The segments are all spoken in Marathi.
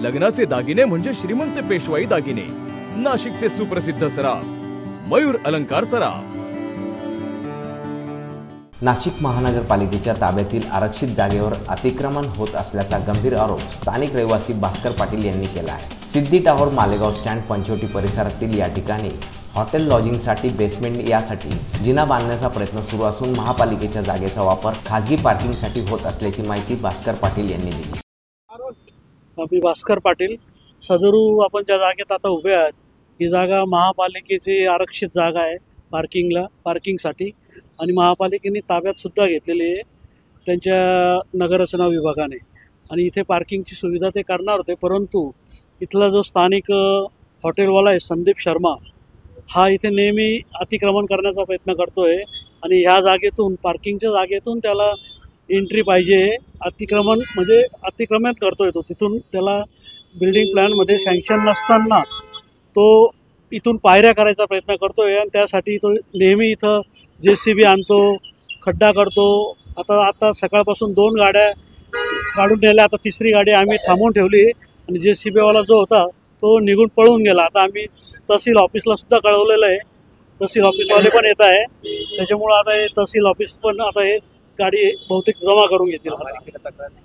लग्नाचे दागिने म्हणजे श्रीमंत पेशवाई दागिने, नाशिकचे सुप्रसिद्ध सराफ मयूर अलंकार सराफ। नाशिक महानगरपालिकेच्या ताब्यातील आरक्षित जागेवर अतिक्रमण होत असल्याचा गंभीर आरोप स्थानिक रहिवासी भास्कर पाटील यांनी केला आहे। सिद्धी टावर, मालेगाव स्टँड, पंचवटी परिसरातील या ठिकाणी हॉटेल लॉजिंगसाठी बेसमेंट यासाठी जिना बांधण्याचा प्रयत्न सुरू असून महापालिकेच्या जागेचा वापर खासगी पार्किंगसाठी होत असल्याची माहिती भास्कर पाटील यांनी दिली। मी भास्कर पाटील, सदरू आपण ज्या जागेत आता उभे आहात ही जागा महापालिकेची आरक्षित जागा आहे पार्किंगसाठी आणि महापालिकेने ताब्यात सुद्धा घेतलेली आहे त्यांच्या नगररचना विभागाने आणि इथे पार्किंगची सुविधा ते करणार होते, परंतु इथला जो स्थानिक हॉटेलवाला आहे संदीप शर्मा हा इथे नेहमी अतिक्रमण करण्याचा प्रयत्न करतोय आणि ह्या जागेतून पार्किंगच्या जागेतून त्याला एंट्री पाहिजे। अतिक्रमण करतोय तो, तिथून त्याला बिल्डिंग प्लॅनमध्ये सँक्शन नसताना तो इथून पायऱ्या करायचा प्रयत्न करतोय आणि त्यासाठी तो नेहमी इथं JCB आणतो, खड्डा करतो। आता सकाळपासून 2 गाड्या काढून नेल्या, आता 3री गाडी आम्ही थांबवून ठेवली आणि JCBवाला जो होता तो निघून पळून गेला। आता आम्ही तहसील ऑफिसला सुद्धा कळवलेलं आहे, तहसील ऑफिसवाले पण येत आहे, त्याच्यामुळं आता हे तहसील ऑफिस पण आता हे गाडी बहुतेक जमा करून घेतील।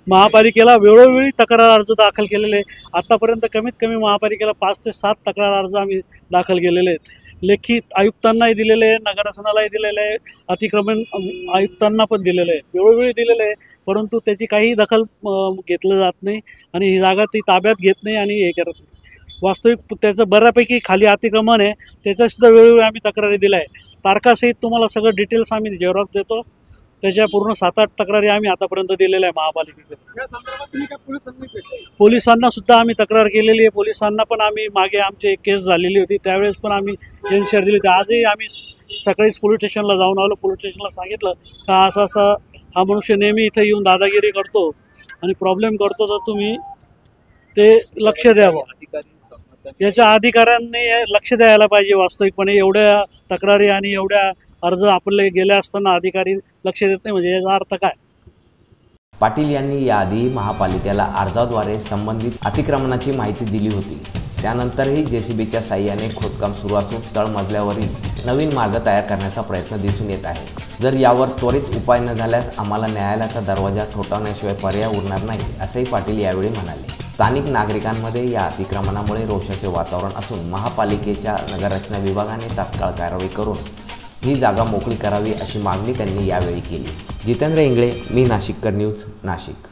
महापालिकेला वेळोवेळी तक्रार अर्ज दाखल केलेले, आतापर्यंत कमीत कमी महापालिकेला 5 ते 7 तक्रार अर्ज आम्ही दाखल केलेले आहेत। लेखी आयुक्तांनाही दिलेले आहे, नगररचनालाही दिलेले आहे, अतिक्रमण आयुक्तांना पण दिलेलं आहे, वेळोवेळी दिलेलं आहे, परंतु त्याची काही दखल घेतलं जात नाही आणि ही जागा ती ताब्यात घेत नाही आणि हे करत नाही। वास्तविक त्याचं बऱ्यापैकी खाली अतिक्रमण आहे, त्याच्यासुद्धा वेळोवेळी आम्ही तक्रारी दिल्या आहे। तारखासहित तुम्हाला सगळं डिटेल्स आम्ही जेरॉक्स देतो, त्याच्या पूर्ण 7-8 तक्रारी आम्ही आतापर्यंत दिलेल्या आहे महापालिकेकडे। पोलिसांना सुद्धा आम्ही तक्रार केलेली आहे, पोलिसांना पण आम्ही मागे आमची एक केस झालेली होती त्यावेळेस पण आम्ही एनसीआर दिली होती। आजही आम्ही सकाळीच पोलीस स्टेशनला जाऊन आलो, पोलीस स्टेशनला सांगितलं का असा हा मनुष्य नेहमी इथे येऊन दादागिरी करतो आणि प्रॉब्लेम करतो, तर तुम्ही ते लक्ष द्यावं, याच्या अधिकाऱ्यांनी लक्ष द्यायला पाहिजे। वास्तविकपणे एवढ्या तक्रारी आणि एवढ्या अर्ज आपले गेले असताना अधिकारी लक्ष देत नाही म्हणजे याचा अर्थ काय? पाटील यांनी याआधी महापालिकेला अर्जाद्वारे संबंधित अतिक्रमणाची माहिती दिली होती, त्यानंतरही JCBच्या साहाय्याने खोदकाम सुरू असून तळमजल्यावरील नवीन मार्ग तयार करण्याचा प्रयत्न दिसून येत आहे। जर यावर त्वरित उपाय न झाल्यास आम्हाला न्यायालयाचा दरवाजा ठोठावण्याशिवाय पर्याय उरणार नाही, असेही पाटील यावेळी म्हणाले। स्थानिक नागरिकांमध्ये या अतिक्रमणामुळे रोषाचे वातावरण असून महापालिकेच्या नगररचना विभागाने तात्काळ कारवाई करून ही जागा मोकळी करावी अशी मागणी त्यांनी यावेळी केली। जितेंद्र इंगळे, मी नाशिककर न्यूज, नाशिक।